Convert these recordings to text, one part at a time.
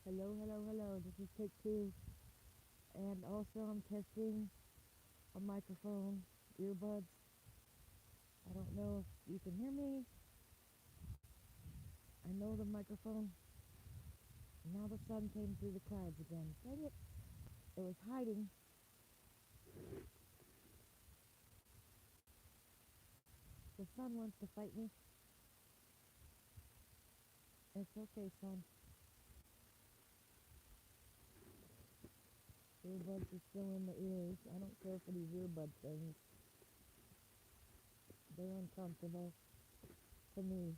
Hello, hello, hello. This is take two. And also, I'm testing a microphone, earbuds. I don't know if you can hear me. I know the microphone. Now the sun came through the clouds again. Dang it. It was hiding. The sun wants to fight me. It's okay, son. Earbuds are still in the ears. I don't care for these earbud things. They're uncomfortable to me.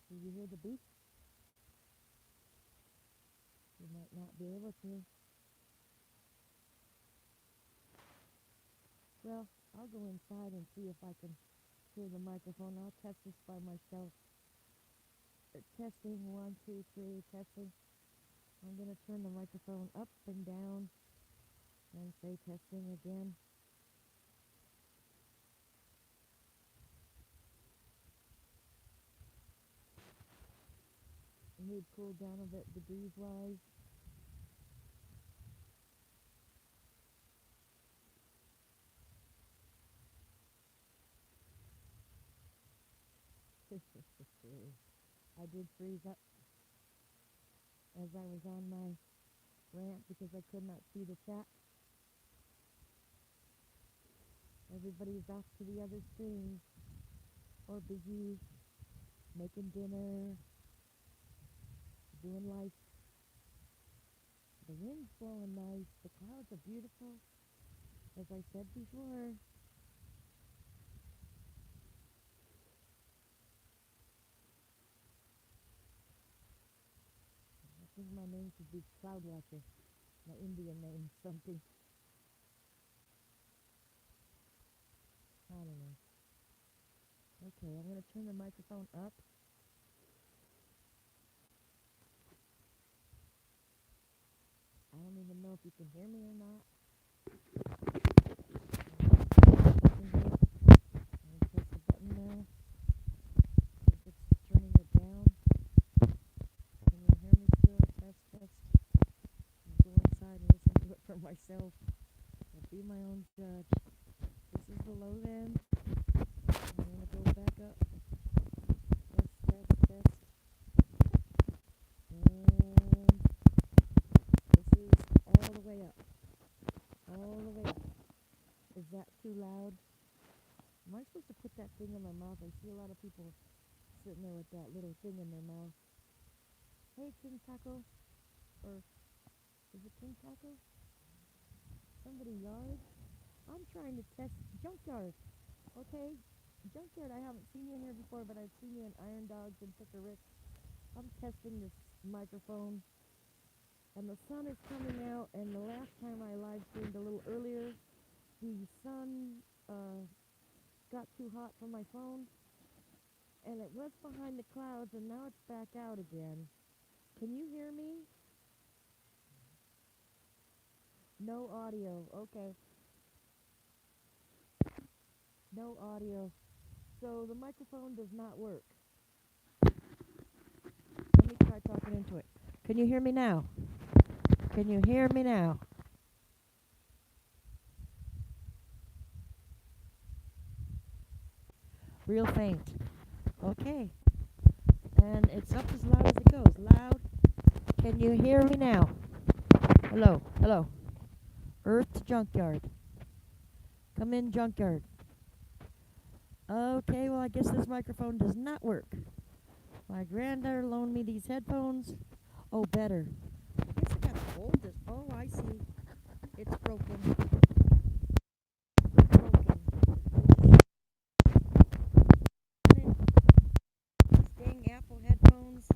Do you hear the beep? You might not be able to. Well, I'll go inside and see if I can hear the microphone. I'll test this by myself. Testing, one, two, three, testing. I'm going to turn the microphone up and down and say testing again. I need to cool down a bit degrees wise. I did freeze up as I was on my rant because I could not see the chat. Everybody's off to the other screens or busy making dinner, doing life. The wind's blowing nice. The clouds are beautiful. As I said before, I think my name should be Cloud Watcher. My Indian name, something. I don't know. Okay, I'm going to turn the microphone up. I don't even know if you can hear me or not. I'm going to press the button now. If it's turning it down. Can you hear me still? Test, test. I'll go inside and listen to it for myself. I'll be my own judge. This is the low end. I'm going to go back up. Test, test, test. And this is all the way up. All the way up. Is that too loud? Am I supposed to put that thing in my mouth? I see a lot of people sitting there with that little thing in their mouth. Hey, King Taco. Or is it King Taco? Somebody yard? I'm trying to test Junkyard. Okay? Junkyard, I haven't seen you in here before, but I've seen you in Iron Dogs and Picker Rick. I'm testing this microphone. And the sun is coming out, and the last time I live streamed a little earlier, the sun got too hot for my phone, and it was behind the clouds, and now it's back out again. Can you hear me? No audio. Okay. No audio. So the microphone does not work. Let me try talking into it. Can you hear me now? Can you hear me now? Real faint. Okay. And it's up as loud as it goes. Loud. Can you hear me now? Hello. Hello. Earth Junkyard. Come in, Junkyard. Okay, well, I guess this microphone does not work. My granddaughter loaned me these headphones. Oh, better. I guess I gotta hold this. Oh, I see. It's broken. It's broken. These dang Apple headphones.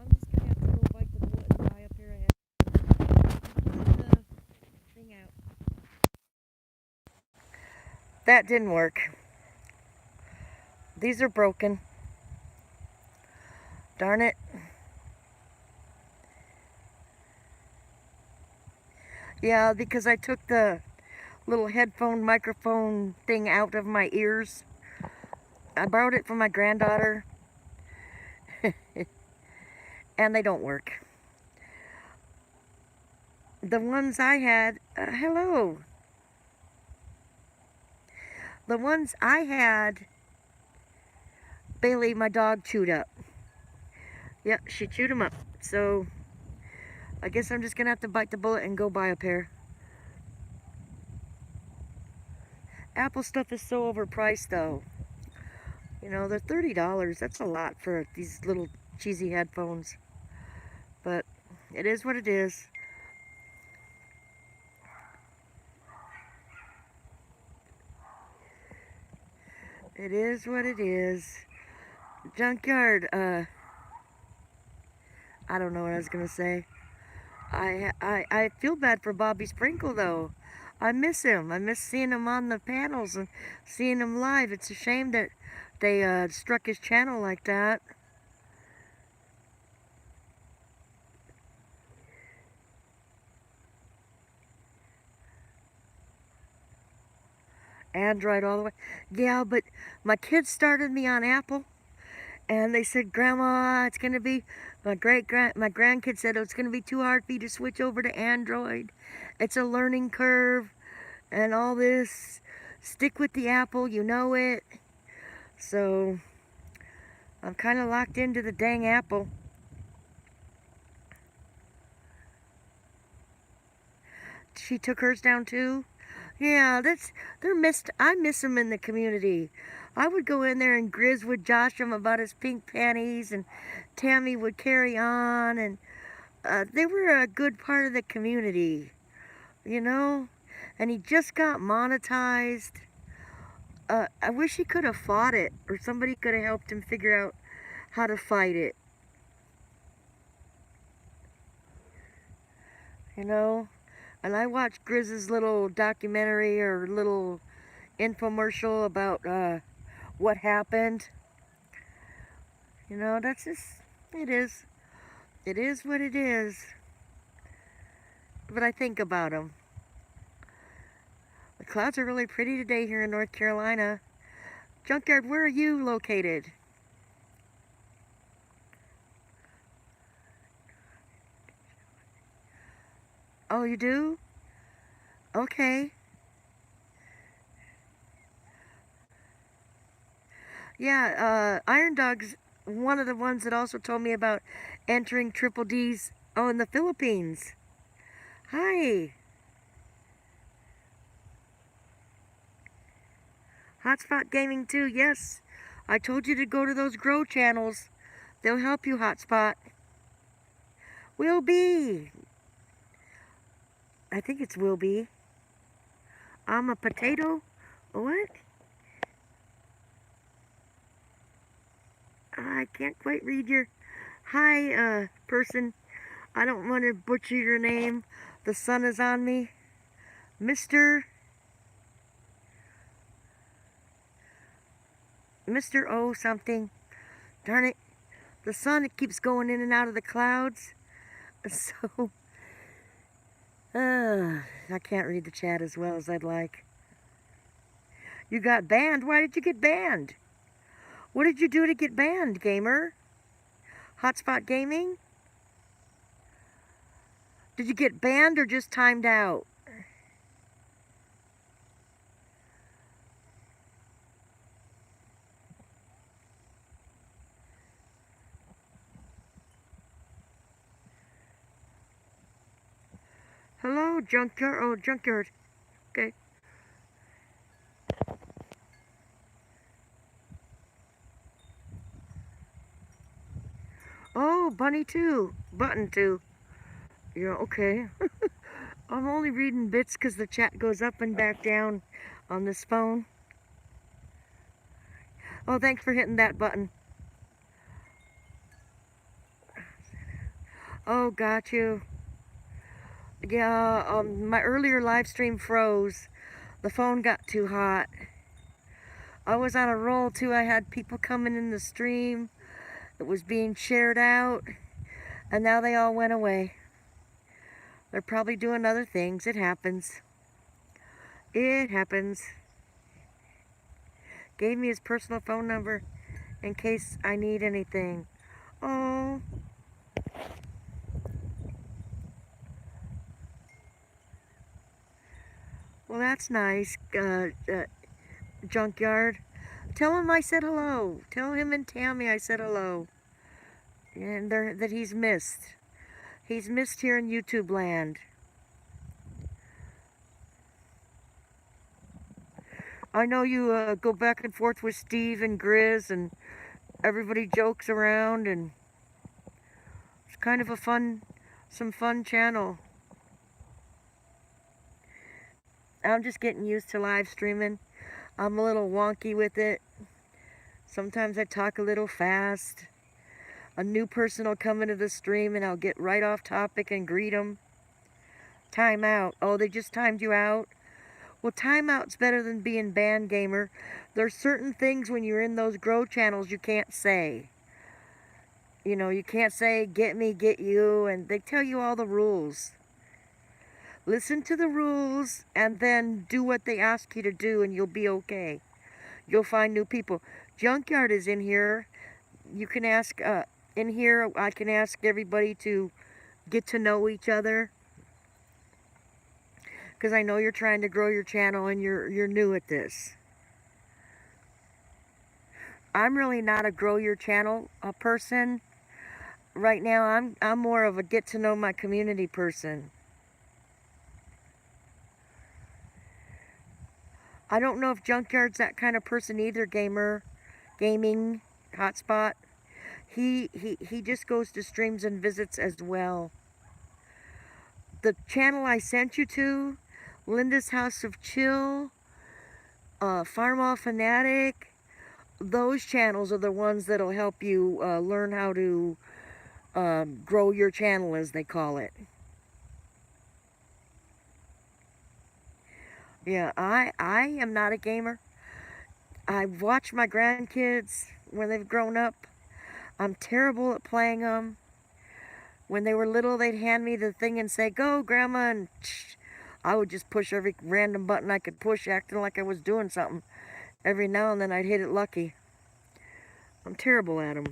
I'm just gonna have to go bite the bullet and buy a pair of headphones. Get the thing out. That didn't work. These are broken. Darn it. Yeah, because I took the little headphone microphone thing out of my ears. I borrowed it from my granddaughter, and they don't work. The ones I had, hello. The ones I had, Bailey, my dog, chewed up. Yep, she chewed them up. So, I guess I'm just going to have to bite the bullet and go buy a pair. Apple stuff is so overpriced, though. You know, they're $30. That's a lot for these little cheesy headphones. But it is what it is. It is what it is. Junkyard, I don't know what I was going to say. I feel bad for Bobby Sprinkle, though. I miss him. I miss seeing him on the panels and seeing him live. It's a shame that they struck his channel like that. Android all the way. Yeah, but my kids started me on Apple, and they said, Grandma, it's gonna be my grandkid said it's gonna be too hard for you to switch over to Android. It's a learning curve, and all this. Stick with the Apple, you know it. So I'm kind of locked into the dang Apple. She took hers down too. Yeah, I miss them in the community. I would go in there and grizz with Joshua about his pink panties, and Tammy would carry on, and they were a good part of the community, you know? And he just got monetized. I wish he could have fought it, or somebody could have helped him figure out how to fight it. You know? And I watched Grizz's little documentary or little infomercial about what happened. You know, that's just, it is. It is what it is. But I think about him. The clouds are really pretty today here in North Carolina. Junkyard, where are you located? Oh, you do? Okay. Yeah, Iron Dog's one of the ones that also told me about entering Triple D's, oh, in the Philippines. Hi. Hotspot Gaming too, yes. I told you to go to those Grow channels. They'll help you, Hotspot. Will be. I think it's Will be. I'm a potato. What? I can't quite read your... Hi, person. I don't want to butcher your name. The sun is on me. Mr. O something. Darn it. The sun, it keeps going in and out of the clouds. So, I can't read the chat as well as I'd like. You got banned? Why did you get banned? What did you do to get banned, gamer? Hotspot Gaming? Did you get banned or just timed out? Hello, Junkyard. Oh, Junkyard. Okay. Oh, Bunny 2. Button 2. Yeah, okay. I'm only reading bits because the chat goes up and back down on this phone. Oh, thanks for hitting that button. Oh, got you. Yeah, my earlier live stream froze. The phone got too hot. I was on a roll too. I had people coming in the stream. It was being shared out. And now they all went away. They're probably doing other things. It happens. It happens. Gave me his personal phone number in case I need anything. Oh, well, that's nice, Junkyard. Tell him I said hello. Tell him and Tammy I said hello. And that he's missed. He's missed here in YouTube land. I know you go back and forth with Steve and Grizz, and everybody jokes around, and it's kind of some fun channel. I'm just getting used to live streaming. I'm a little wonky with it. Sometimes I talk a little fast. A new person will come into the stream and I'll get right off topic and greet them. Time out. Oh, they just timed you out? Well, timeout's better than being banned, gamer. There's certain things when you're in those grow channels you can't say. You know, you can't say, get me, get you, and they tell you all the rules. Listen to the rules and then do what they ask you to do and you'll be okay. You'll find new people. Junkyard is in here. You can ask, in here, I can ask everybody to get to know each other. Because I know you're trying to grow your channel and you're new at this. I'm really not a grow your channel person. Right now, I'm more of a get to know my community person. I don't know if Junkyard's that kind of person either, gaming, hotspot. He just goes to streams and visits as well. The channel I sent you to, Linda's House of Chill, Farmall Fanatic, those channels are the ones that'll help you learn how to grow your channel, as they call it. Yeah, I am not a gamer. I watch my grandkids when they've grown up. I'm terrible at playing them. When they were little, they'd hand me the thing and say, go, Grandma, and I would just push every random button I could push, acting like I was doing something. Every now and then I'd hit it lucky. I'm terrible at them.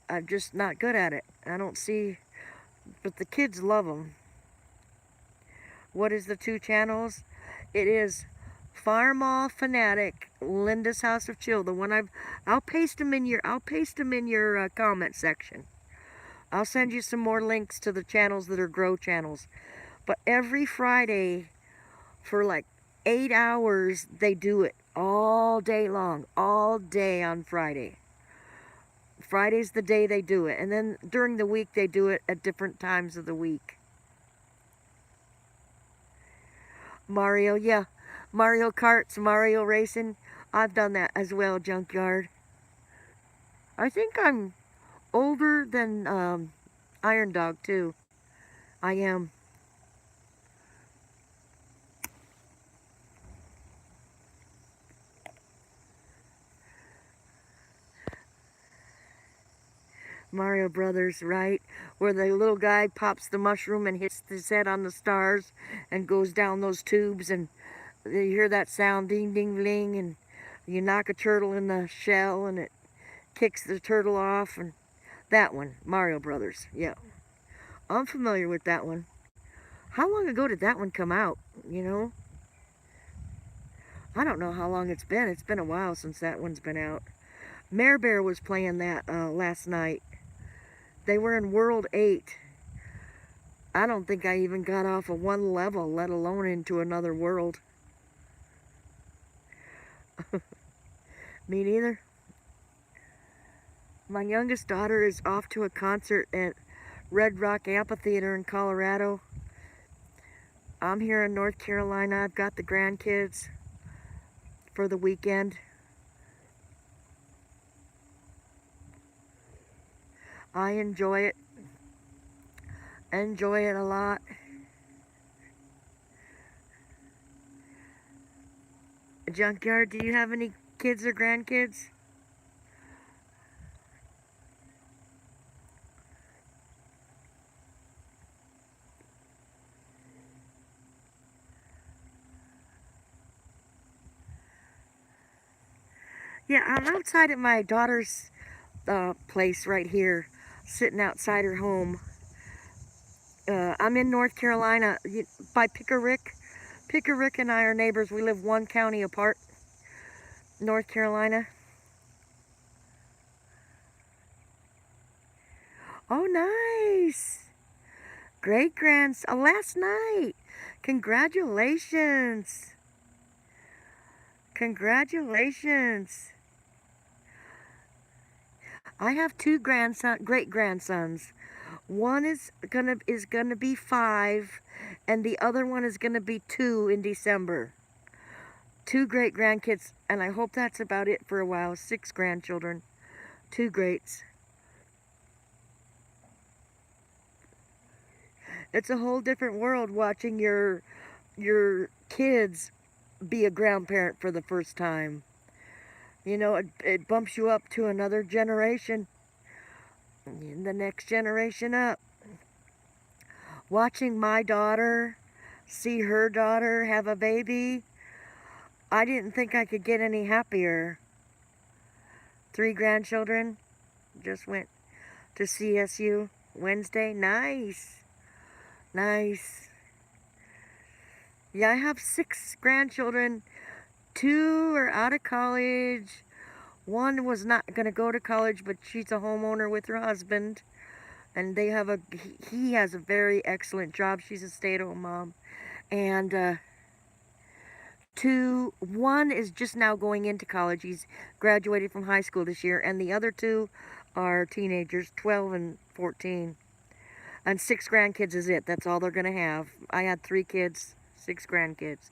I'm just not good at it. I don't see, but the kids love them. What is the two channels? It is Farmall Fanatic, Linda's House of Chill. The one I'll paste them in your comment section. I'll send you some more links to the channels that are grow channels. But every Friday for like 8 hours they do it all day long, all day on Friday. Friday's the day they do it, and then during the week they do it at different times of the week. Mario, yeah. Mario Karts, Mario Racing. I've done that as well, Junkyard. I think I'm older than Iron Dog, too. I am. Mario Brothers, right? Where the little guy pops the mushroom and hits his head on the stars and goes down those tubes, and you hear that sound, ding, ding, bling, and you knock a turtle in the shell and it kicks the turtle off, and that one, Mario Brothers, yeah. I'm familiar with that one. How long ago did that one come out, you know? I don't know how long it's been. It's been a while since that one's been out. Mare Bear was playing that last night. They were in World 8. I don't think I even got off of one level, let alone into another world. Me neither. My youngest daughter is off to a concert at Red Rock Amphitheater in Colorado. I'm here in North Carolina. I've got the grandkids for the weekend. I enjoy it. Enjoy it a lot. Junkyard, do you have any kids or grandkids? Yeah, I'm outside at my daughter's place right here, sitting outside her home. I'm in North Carolina by Pickerick. Pickerick and I are neighbors. We live one county apart, North Carolina. Oh, nice. Great last night. Congratulations. Congratulations. I have two great grandsons. One is gonna be 5, and the other one is gonna be 2 in December. 2 great grandkids, and I hope that's about it for a while. 6 grandchildren, 2 greats. It's a whole different world watching your kids be a grandparent for the first time. You know, it bumps you up to another generation, and the next generation up. Watching my daughter see her daughter have a baby, I didn't think I could get any happier. 3 grandchildren just went to CSU Wednesday. Nice. Nice. Yeah, I have 6 grandchildren. 2 are out of college. One was not going to go to college, but she's a homeowner with her husband. And he has a very excellent job. She's a stay-at-home mom. And 1 is just now going into college. He's graduated from high school this year. And the other 2 are teenagers, 12 and 14. And 6 grandkids is it. That's all they're going to have. I had 3 kids, 6 grandkids.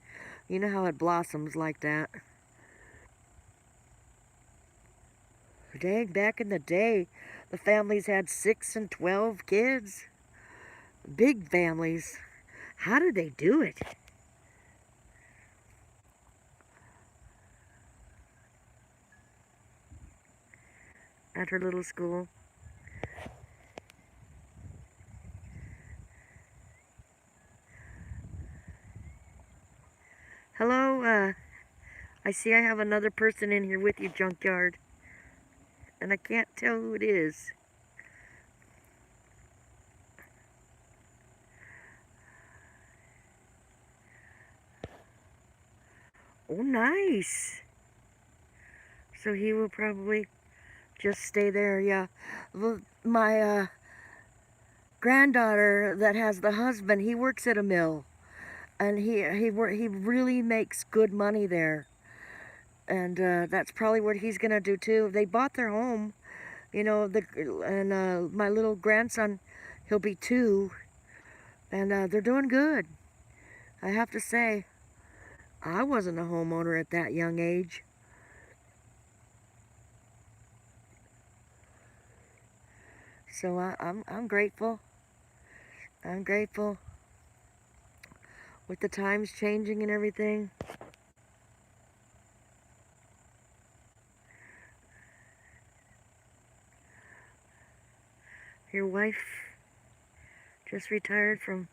You know how it blossoms like that. Dang, back in the day, the families had 6 and 12 kids. Big families. How did they do it? At her little school. Hello, I see I have another person in here with you, Junkyard. And I can't tell who it is. Oh, nice. So he will probably just stay there, yeah. My granddaughter that has the husband, he works at a mill. And he really makes good money there. And that's probably what he's going to do too. They bought their home, you know, my little grandson, he'll be 2. And they're doing good. I have to say, I wasn't a homeowner at that young age. So I'm grateful. I'm grateful. With the times changing and everything. Your wife just retired from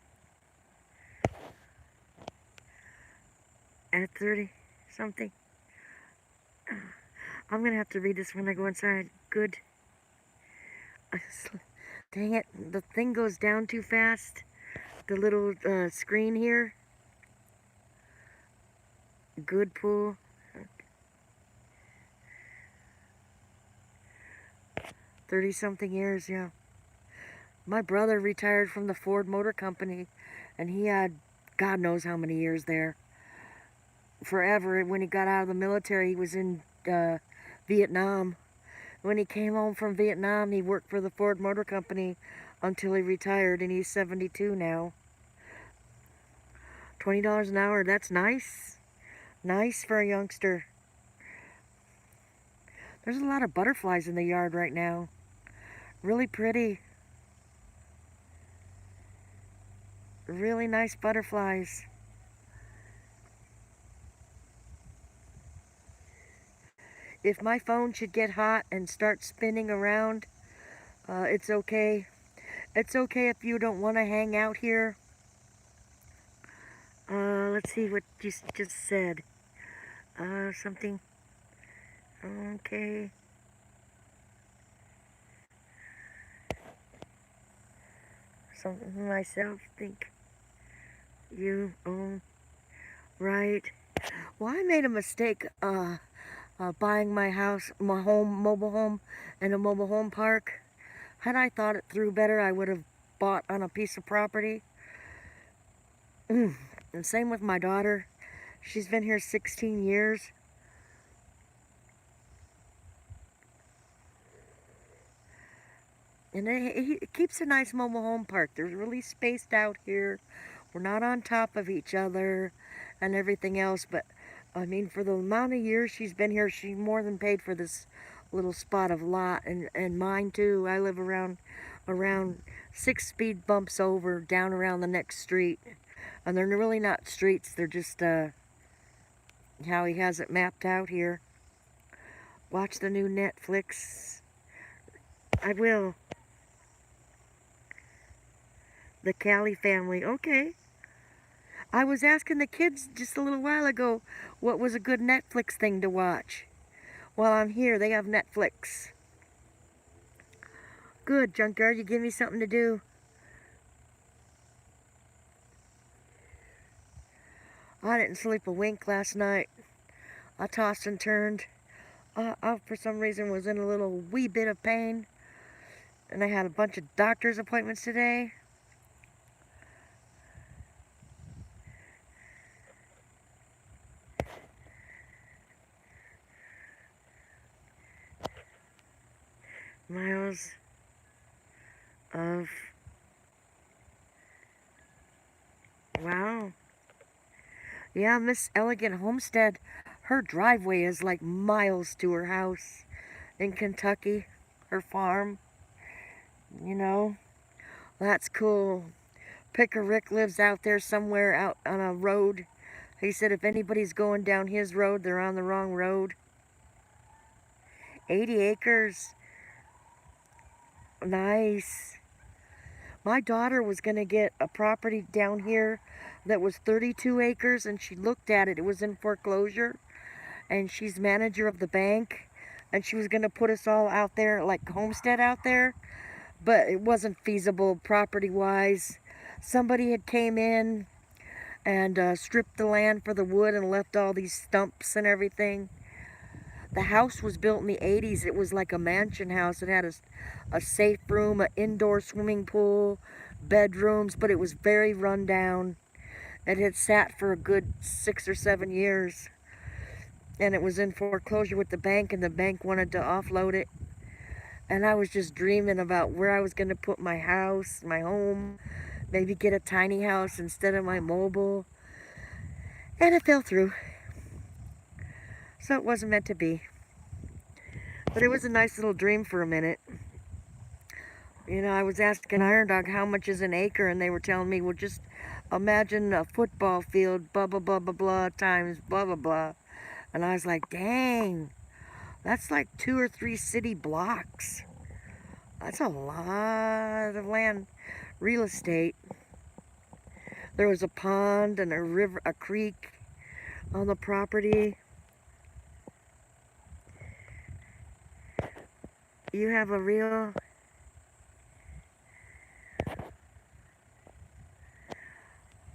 at 30 something. I'm gonna have to read this when I go inside. Good. Dang it, the thing goes down too fast. The little screen here. Good pool. 30-something years, yeah. My brother retired from the Ford Motor Company, and he had God knows how many years there. Forever. When he got out of the military, he was in Vietnam. When he came home from Vietnam, he worked for the Ford Motor Company until he retired, and he's 72 now. $20 an hour, that's nice. Nice for a youngster. There's a lot of butterflies in the yard right now. Really pretty. Really nice butterflies. If my phone should get hot and start spinning around, it's okay. It's okay if you don't want to hang out here. Let's see what you just said. Something. Okay. Something to myself, think you own, right? Well, I made a mistake buying my house, my home, mobile home, in a mobile home park. Had I thought it through better, I would have bought on a piece of property. And same with my daughter. She's been here 16 years. And it keeps a nice mobile home park. They're really spaced out here. We're not on top of each other and everything else. But, I mean, for the amount of years she's been here, she more than paid for this little spot of lot. And mine, too. I live around 6 speed bumps over, down around the next street. And they're really not streets. They're just how he has it mapped out here. Watch the new Netflix. I will. The Callie family. Okay. I was asking the kids just a little while ago what was a good Netflix thing to watch. While I'm here, they have Netflix. Good, Junkyard. You give me something to do. I didn't sleep a wink last night. I tossed and turned. I, for some reason, was in a little wee bit of pain. And I had a bunch of doctor's appointments today. Miles of... Wow. Yeah, Miss Elegant Homestead, her driveway is like miles to her house in Kentucky, her farm. You know, that's cool. Picker Rick lives out there somewhere out on a road. He said if anybody's going down his road, they're on the wrong road. 80 acres. Nice. My daughter was going to get a property down here that was 32 acres, and she looked at it. It was in foreclosure, and she's manager of the bank, and she was going to put us all out there, like homestead out there, but it wasn't feasible property-wise. Somebody had came in and stripped the land for the wood and left all these stumps and everything. The house was built in the 80s. It was like a mansion house. It had a safe room, an indoor swimming pool, bedrooms, but it was very run down. It had sat for a good 6 or 7 years. And it was in foreclosure with the bank, and the bank wanted to offload it. And I was just dreaming about where I was going to put my house, my home, maybe get a tiny house instead of my mobile. And it fell through. So it wasn't meant to be. But it was a nice little dream for a minute. You know, I was asking Iron Dog how much is an acre, and they were telling me, well, just imagine a football field, blah, blah, blah, blah, blah, times blah, blah, blah. And I was like, dang, that's like 2 or 3 city blocks. That's a lot of land, real estate. There was a pond and a river, a creek on the property. You have a real...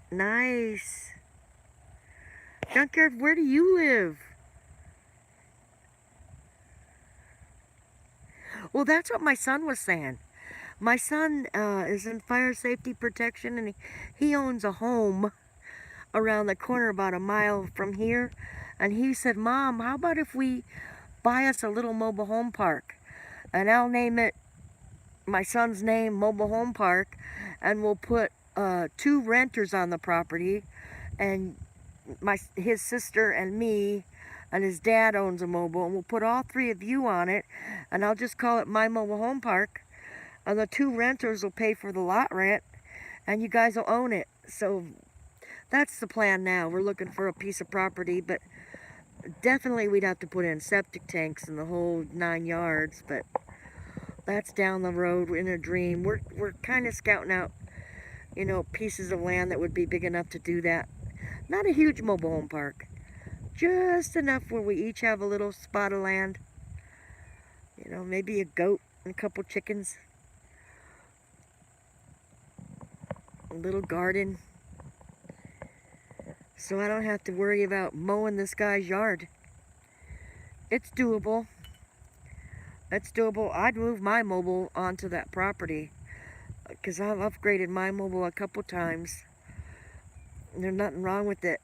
Nice. Junkyard, where do you live? Well, that's what my son was saying. My son is in fire safety protection, and he owns a home around the corner about a mile from here. And he said, Mom, how about if we buy us a little mobile home park? And I'll name it, my son's name, Mobile Home Park, and we'll put 2 renters on the property, and his sister and me, and his dad owns a mobile, and we'll put all 3 of you on it, and I'll just call it my mobile home park, and the 2 renters will pay for the lot rent, and you guys will own it. So that's the plan now. We're looking for a piece of property, but definitely we'd have to put in septic tanks and the whole 9 yards, but that's down the road in a dream. We're kind of scouting out, you know, pieces of land that would be big enough to do that. Not a huge mobile home park, just enough where we each have a little spot of land. You know, maybe a goat and a couple chickens. A little garden. So I don't have to worry about mowing this guy's yard. It's doable. It's doable. I'd move my mobile onto that property because I've upgraded my mobile a couple times. And there's nothing wrong with it.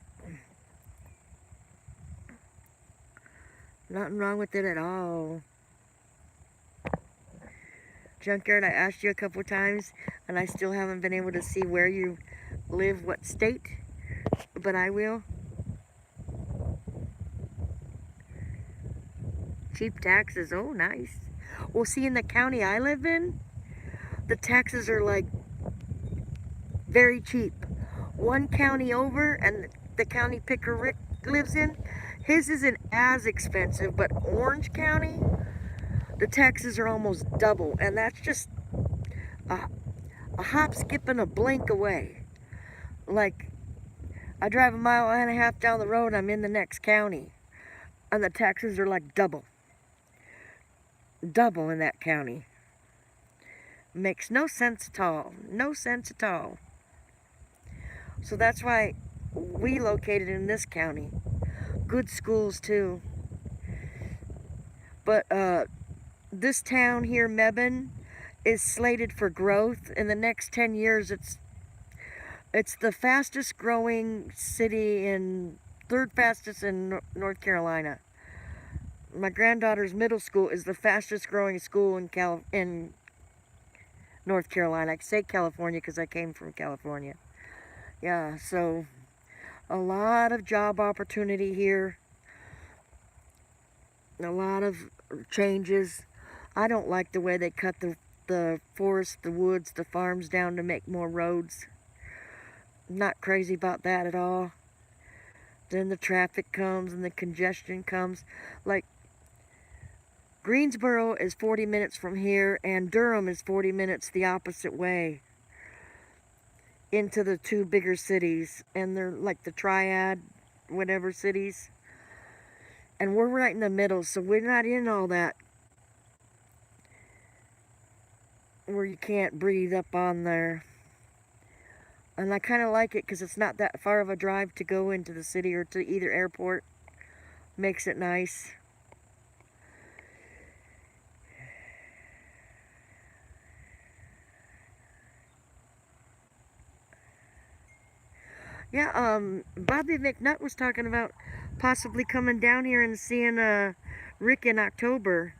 Nothing wrong with it at all. Junkyard, I asked you a couple times, and I still haven't been able to see where you live, what state, but I will. Cheap taxes, oh nice. Well, see, in the county I live in, the taxes are like very cheap. One county over, and the county Picker Rick lives in, his isn't as expensive, but Orange County, the taxes are almost double, and that's just a hop, skip, and a blink away. Like, I drive a mile and a half down the road, I'm in the next county, and the taxes are like double. Double in that county. Makes no sense at all. No sense at all. So that's why we located in this county. Good schools too. But this town here, Mebane, is slated for growth. In the next 10 years, it's the fastest growing city in, third fastest in North Carolina. My granddaughter's middle school is the fastest growing school in North Carolina. I say California because I came from California. Yeah, so a lot of job opportunity here. A lot of changes. I don't like the way they cut the forest, the woods, the farms down to make more roads. Not crazy about that at all. Then the traffic comes and the congestion comes. Like, Greensboro is 40 minutes from here, and Durham is 40 minutes the opposite way into the two bigger cities, and they're like the triad, whatever cities. And we're right in the middle, so we're not in all that where you can't breathe up on there. And I kind of like it because it's not that far of a drive to go into the city or to either airport. Makes it nice. Yeah, Bobby McNutt was talking about possibly coming down here and seeing Rick in October.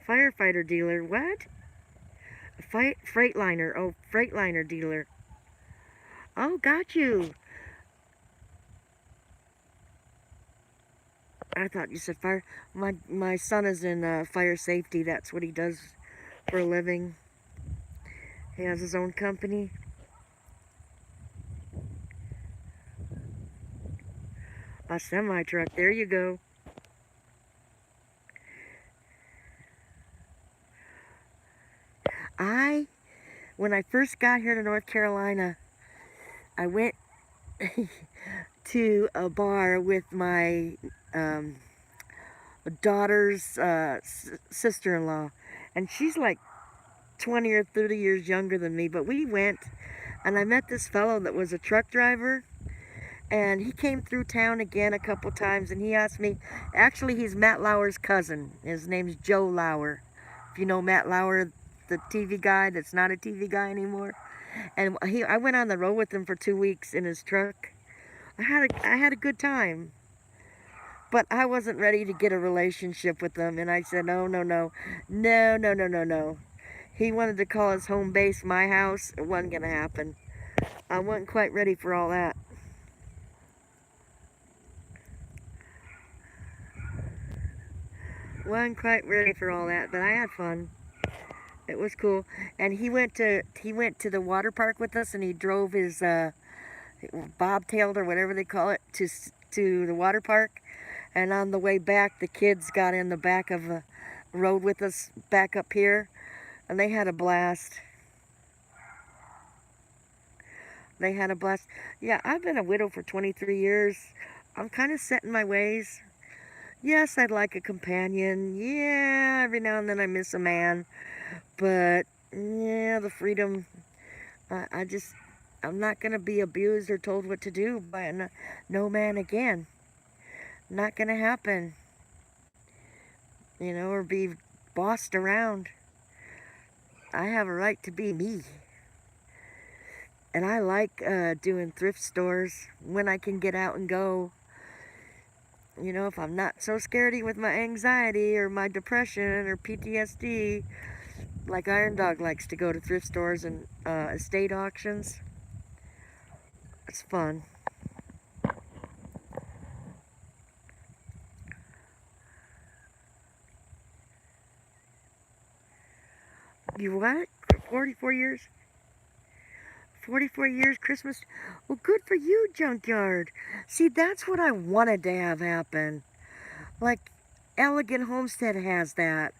Firefighter dealer, what? Freightliner, oh, Freightliner dealer. Oh, got you. I thought you said fire. My son is in fire safety. That's what he does for a living. He has his own company. A semi-truck. There you go. When I first got here to North Carolina, I went to a bar with my daughter's sister-in-law, and she's like 20 or 30 years younger than me, but we went, and I met this fellow that was a truck driver, and he came through town again a couple times, and he asked me, actually he's Matt Lauer's cousin. His name's Joe Lauer. If you know Matt Lauer, the TV guy that's not a TV guy anymore. And I went on the road with him for 2 weeks in his truck. I had a good time. But I wasn't ready to get a relationship with him, and I said, no. He wanted to call his home base my house. It wasn't gonna happen. I wasn't quite ready for all that. Wasn't quite ready for all that, but I had fun. It was cool. And he went to the water park with us, and he drove his bobtailed or whatever they call it to the water park. And on the way back, the kids got in the back of a road with us back up here, and they had a blast. They had a blast. Yeah, I've been a widow for 23 years. I'm kind of set in my ways. Yes, I'd like a companion. Yeah, every now and then I miss a man. But, yeah, the freedom. I just, I'm not going to be abused or told what to do by no man again. Not going to happen. Or be bossed around. I have a right to be me. And I like doing thrift stores when I can get out and go. If I'm not so scaredy with my anxiety or my depression or PTSD, like Iron Dog likes to go to thrift stores and estate auctions. It's fun. You what? 44 years? 44 years Christmas? Well, good for you, Junkyard. See, that's what I wanted to have happen. Like, Elegant Homestead has that.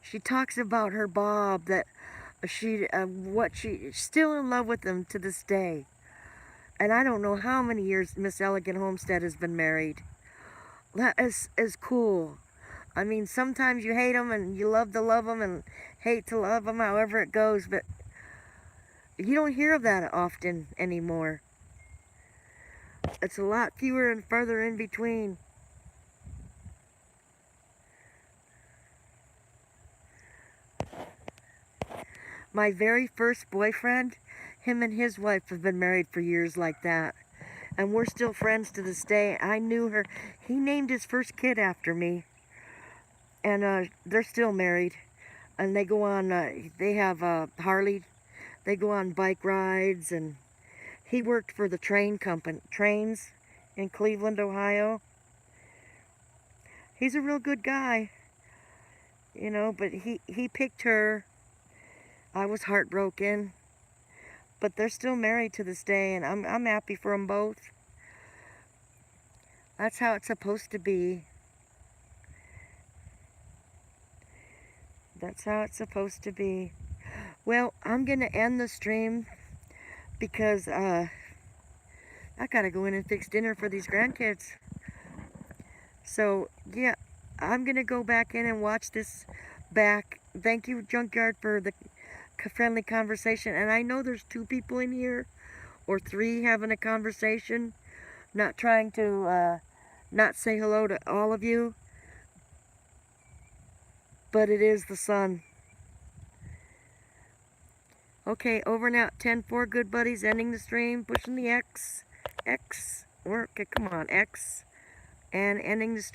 She talks about her Bob, that she's still in love with him to this day. And I don't know how many years Miss Elegant Homestead has been married. That is cool. I mean, sometimes you hate them and you love to love them and hate to love them, however it goes, but you don't hear of that often anymore. It's a lot fewer and further in between. My very first boyfriend, him and his wife have been married for years like that. And we're still friends to this day. I knew her. He named his first kid after me. And they're still married. And they go on, they have Harley. They go on bike rides. And he worked for the trains in Cleveland, Ohio. He's a real good guy. But he picked her. I was heartbroken. But they're still married to this day, and I'm happy for them both. That's how it's supposed to be. That's how it's supposed to be. Well, I'm going to end the stream because I got to go in and fix dinner for these grandkids. So, yeah, I'm going to go back in and watch this back. Thank you, Junkyard, for the friendly conversation. And I know there's 2 people in here or 3 having a conversation, not trying to not say hello to all of you, but it is the sun. Okay, over and out. 10-4, good buddies, ending the stream, pushing the X, work, come on, X, and ending the stream.